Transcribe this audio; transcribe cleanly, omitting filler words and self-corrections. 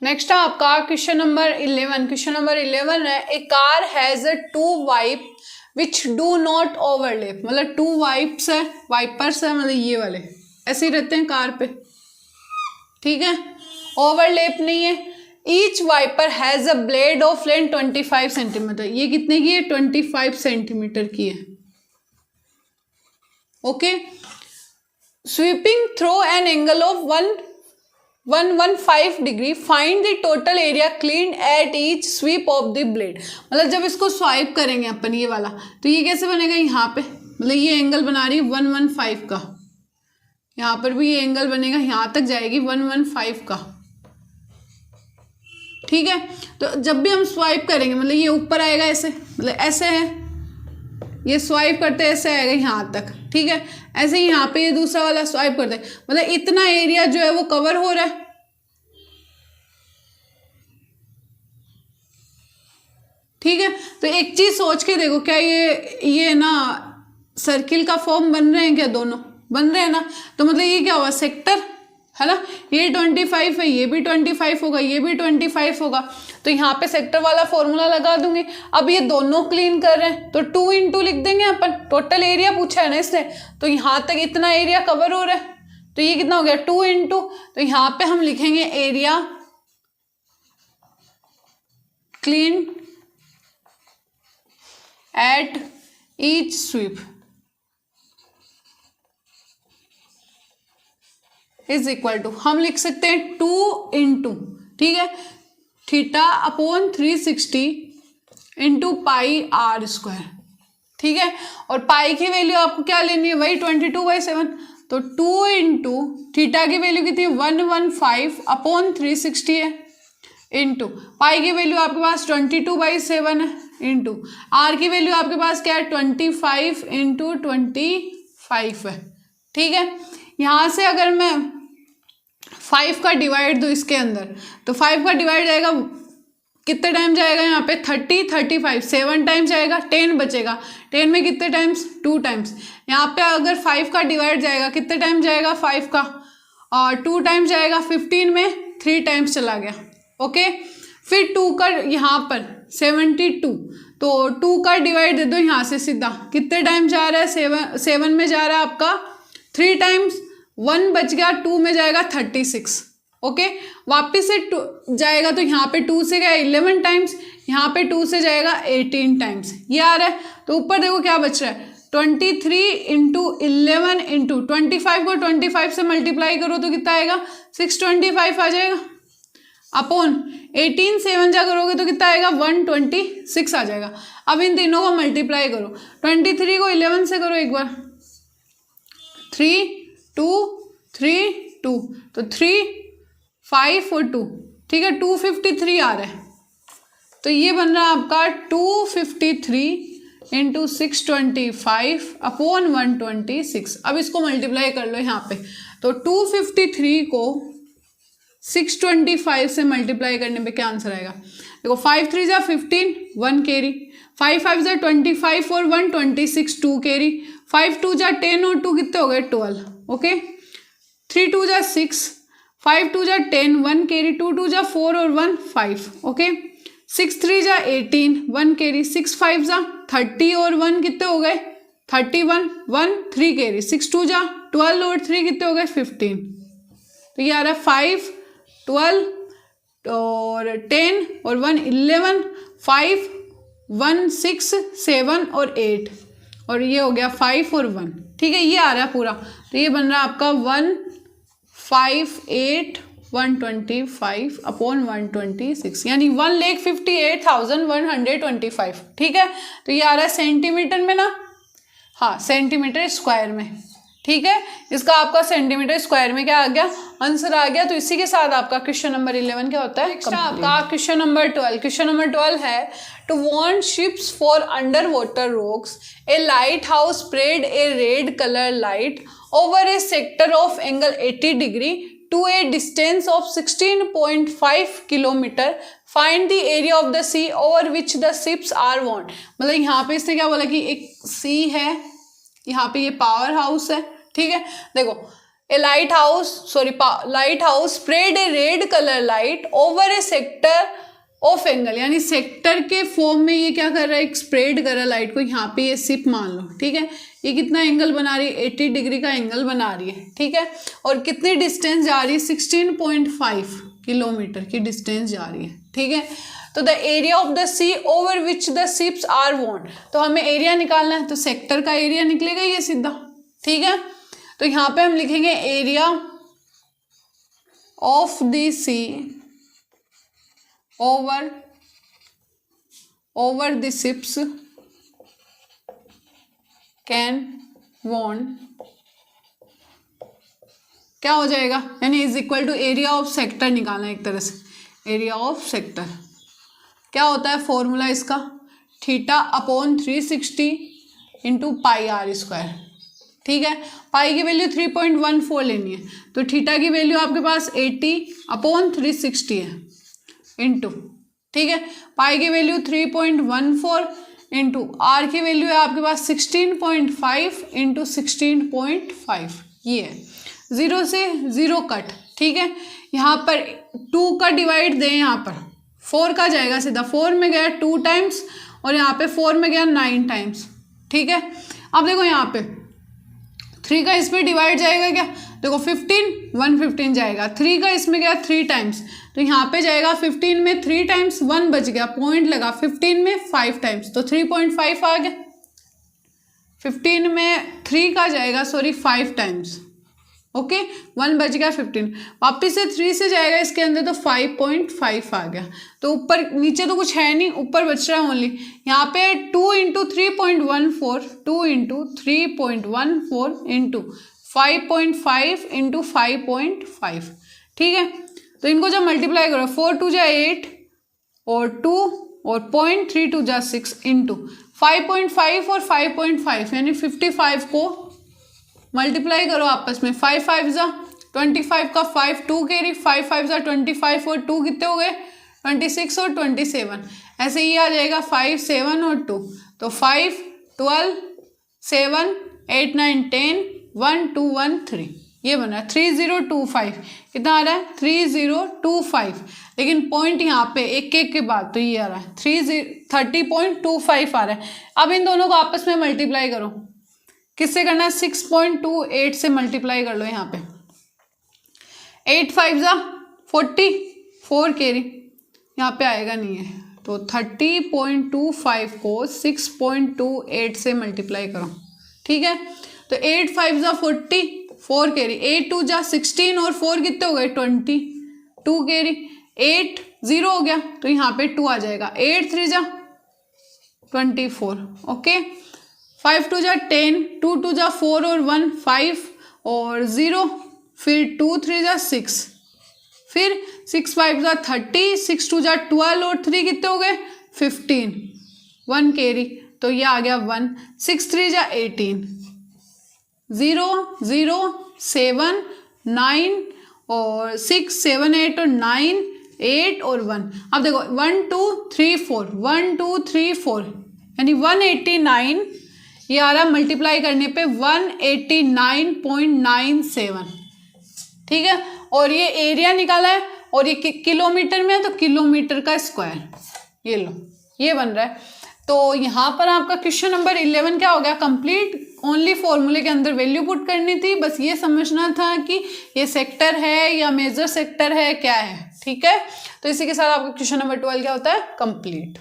Next है आपका question number 11। Question number 11 है, a car has a two wipe which do not overlap. मतलब two wipes है, wipers है, मतलब ये वाले ऐसे ही रहते हैं कार पे, ठीक है, ओवरलैप नहीं है। Each wiper has a blade of length 25 centimetre. ये कितने की है? 25 सेंटीमीटर की है। Okay, sweeping through an angle of 115 degree, find the total area clean at each sweep of the blade. मतलब जब इसको स्वाइप करेंगे अपन ये वाला, तो ये कैसे बनेगा? यहाँ पे मतलब ये एंगल बना रही है 115 का, यहाँ पर भी ये एंगल बनेगा, यहाँ तक जाएगी 115 का, ठीक है। तो जब भी हम स्वाइप करेंगे मतलब ये ऊपर आएगा ऐसे, मतलब ऐसे है, ये स्वाइप करते ऐसे आएगा यहाँ तक, ठीक है। ऐसे ही यहाँ पे ये दूसरा वाला स्वाइप करते हैं, मतलब इतना एरिया जो है वो कवर हो रहा है, ठीक है। तो एक चीज सोच के देखो, क्या ये ना सर्किल का फॉर्म बन रहे हैं क्या? दोनों बन रहे हैं ना। तो मतलब ये क्या हुआ? सेक्टर है ना, ये 25 है, ये भी 25 होगा, ये भी 25 होगा। तो यहाँ पे सेक्टर वाला फॉर्मूला लगा दूंगी। अब ये दोनों क्लीन कर रहे हैं तो 2 इंटू लिख देंगे अपन, टोटल एरिया पूछा है ना इसने, तो यहाँ तक इतना एरिया कवर हो रहा है, तो ये कितना हो गया? 2 इंटू, तो यहाँ पे हम लिखेंगे area clean at each sweep is equal to, हम लिख सकते हैं 2 इंटू, ठीक है, theta upon 360 into pi r square, ठीक है। और पाई की वैल्यू आपको क्या लेनी है? वही 22/7। तो 2 इंटू थीटा की वैल्यू कितनी? 115 अपॉन 360 है, इंटू पाई की वैल्यू आपके पास 22/7 है, इंटू आर की वैल्यू आपके पास क्या है? 25 इंटू 25 है, ठीक है। यहाँ से अगर मैं 5 का डिवाइड दूँ इसके अंदर, तो 5 का डिवाइड जाएगा कितने टाइम जाएगा? यहाँ पे 30, 35, 7 टाइम्स जाएगा, 10 बचेगा, 10 में कितने टाइम्स? 2 टाइम्स। यहाँ पे अगर 5 का डिवाइड जाएगा कितने टाइम जाएगा? 5 का, और 2 टाइम्स जाएगा, 15 में 3 टाइम्स चला गया, ओके। फिर 2 का यहाँ पर 72, तो 2 का डिवाइड दे दो यहाँ से सीधा, कितने टाइम जा रहा है? 7 में जा रहा है आपका 3 टाइम्स, 1 बच गया, 2 में जाएगा 36, ओके। वापिस से जाएगा तो यहाँ पे 2 से गया 11 टाइम्स, यहाँ पे 2 से जाएगा 18 टाइम्स, ये आ रहा है। तो ऊपर देखो क्या बच रहा है? 23 इंटू 11 इंटू 25 को 25 से मल्टीप्लाई करो तो कितना आएगा? 625 आ जाएगा, अपॉन 18 7 जा करोगे तो कितना आएगा? 126 आ जाएगा। अब इन तीनों को मल्टीप्लाई करो, 23 को 11 से करो एक बार, 3 2 3 2, तो 3 5 और 2, ठीक है, 253 आ रहा है। तो ये बन रहा है आपका 253 इंटू 625 अपॉन 126। अब इसको मल्टीप्लाई कर लो यहाँ पे, तो 253 को 625 से मल्टीप्लाई करने पे क्या आंसर आएगा? देखो 5 3 जा 15, 1 कैरी, 5 5 जा 25 और 126, 2 कैरी, 5 2 जा 10 और 2 कितने हो गए? 12, ओके। 3 2 जा 6, 5 2 जा 10, 1 कैरी, 2 2 जा 4 और 1 5, ओके। 6 3 जा 18, 1 कैरी, 6 5 जा 30 और 1 कितने हो गए? 31, 1 3 कैरी, 6 2 जा 12 और 3 कितने हो गए? 15। तो ये आ रहा है 5 12 और 10 और 1 11, 5 1 6 7 और 8, और ये हो गया 5 और 1, ठीक है, ये आ रहा है पूरा। तो ये बन रहा है आपका 158 125 अपॉन 126, यानी 1,58,125, ठीक है। तो ये आ रहा है सेंटीमीटर में ना, हाँ सेंटीमीटर स्क्वायर में, ठीक है। इसका आपका सेंटीमीटर स्क्वायर में क्या आ गया? आंसर आ गया। तो इसी के साथ आपका क्वेश्चन नंबर 11 क्या होता है? आपका क्वेश्चन नंबर 12। क्वेश्चन नंबर 12 है, to warn ships for underwater rocks a lighthouse spread a red colour light over a sector of angle 80 degree to a distance of 16.5 kilometre, find the area of the sea over which the ships are warned. मतलब यहाँ पे इसने क्या बोला कि एक सी है, यहाँ पे ये पावर हाउस है, ठीक है। देखो a lighthouse spread a red colour light over a sector of angle, यानी सेक्टर के फॉर्म में ये क्या कर रहा है, एक स्प्रेड कर रहा है लाइट को। यहाँ पे ये सिप मान लो, ठीक है, ये कितना एंगल बना रही है, 80 डिग्री का एंगल बना रही है, ठीक है, और कितनी डिस्टेंस जा रही है, 16.5 किलोमीटर की डिस्टेंस जा रही है, ठीक है। तो the area of the sea over which the ships are warn, तो हमें एरिया निकालना है, तो सेक्टर का एरिया निकलेगा ये सीधा, ठीक है। तो यहाँ पे हम लिखेंगे area of the sea over the ships can won, क्या हो जाएगा, यानी is equal to area of sector निकालना है एक तरह से। एरिया ऑफ सेक्टर क्या होता है, फॉर्मूला इसका θ/360 इंटू पाई आर स्क्वायर, ठीक है। पाई की वैल्यू 3.14 लेनी है, तो थीटा की वैल्यू आपके पास 80/360 है इंटू, ठीक है, पाई की वैल्यू 3.14 इंटू आर की वैल्यू है आपके पास 16.5 इंटू 16.5, ये है। 0 से 0 कट, ठीक है, यहाँ पर 2 का डिवाइड दें, यहाँ पर 4 का जाएगा सीधा, 4 में गया 2 टाइम्स और यहाँ पे 4 में गया 9 टाइम्स, ठीक है। अब देखो यहाँ पे 3 का इसमें डिवाइड जाएगा क्या, देखो 115 जाएगा, 3 का इसमें गया 3 टाइम्स, तो यहाँ पे जाएगा 15 में 3 टाइम्स, 1 बच गया, पॉइंट लगा, 15 में 5 टाइम्स, तो 3.5 आ गया। 15 में 3 का जाएगा 5 टाइम्स, ओके, 1 बच गया 15, वापिस से 3 से जाएगा इसके अंदर, तो 5.5 आ गया। तो ऊपर नीचे तो कुछ है नहीं, ऊपर बच रहा है ओनली, यहाँ पे 2 इंटू 3.14 2 इंटू 3.14 इंटू 5.5 इंटू 5.5, ठीक है। तो इनको जब मल्टीप्लाई करो, 4 2 जा 8 और 2 और 0.32 जा 6 इंटू 5.5 और 5.5 यानी 55 को मल्टीप्लाई करो आपस में, 5 5 जा 25 का 5 2 कैरी, 5 5 जा 25 और 2 कितने हो गए 26 और 27, ऐसे ही आ जाएगा 5 7 और 2, तो 5 12 7 8 9 10 1 2 1 3, ये बन रहा है 3025, कितना आ रहा है 3025, लेकिन पॉइंट यहाँ पे एक एक के बाद, तो ये आ रहा है 30.25 आ रहा है। अब इन दोनों को आपस में मल्टीप्लाई करो, किससे करना है, 6.28 से मल्टीप्लाई कर लो, यहाँ पे 8 5 जा 44 कैरी, यहाँ पे आएगा नहीं है, तो 30.25 को 6.28 से मल्टीप्लाई करो, ठीक है। तो 8 5 जा 44 कैरी, 8 2 जा 16 और 4 कितने हो गए 22 कैरी, 8 0 हो गया, तो यहाँ पे 2 आ जाएगा, 8 3 जा 24, ओके, 5 2 जा 10 2 2 जा 4 और 1 5 और 0, फिर 2 3 जा 6, फिर 6 5 जा 30, 6 2 जा 12 और 3 कितने हो गए 15, 1 कैरी, तो ये आ गया 1, 6 3 जा 18, 0 0 7 9 और 6 7 8 और 9 8 और 1, अब देखो 1 2 3 4 1 2 3 4 यानी 189, ये आ रहा है मल्टीप्लाई करने पे 189.97, ठीक है। और ये एरिया निकाला है और ये किलोमीटर में है, तो किलोमीटर का स्क्वायर, ये लो, ये बन रहा है। तो यहाँ पर आपका क्वेश्चन नंबर 11 क्या हो गया कंप्लीट, ओनली फॉर्मूले के अंदर वैल्यू पुट करनी थी, बस ये समझना था कि ये सेक्टर है या मेजर सेक्टर है क्या है, ठीक है। तो इसी के साथ आपका क्वेश्चन नंबर 12 क्या होता है कंप्लीट।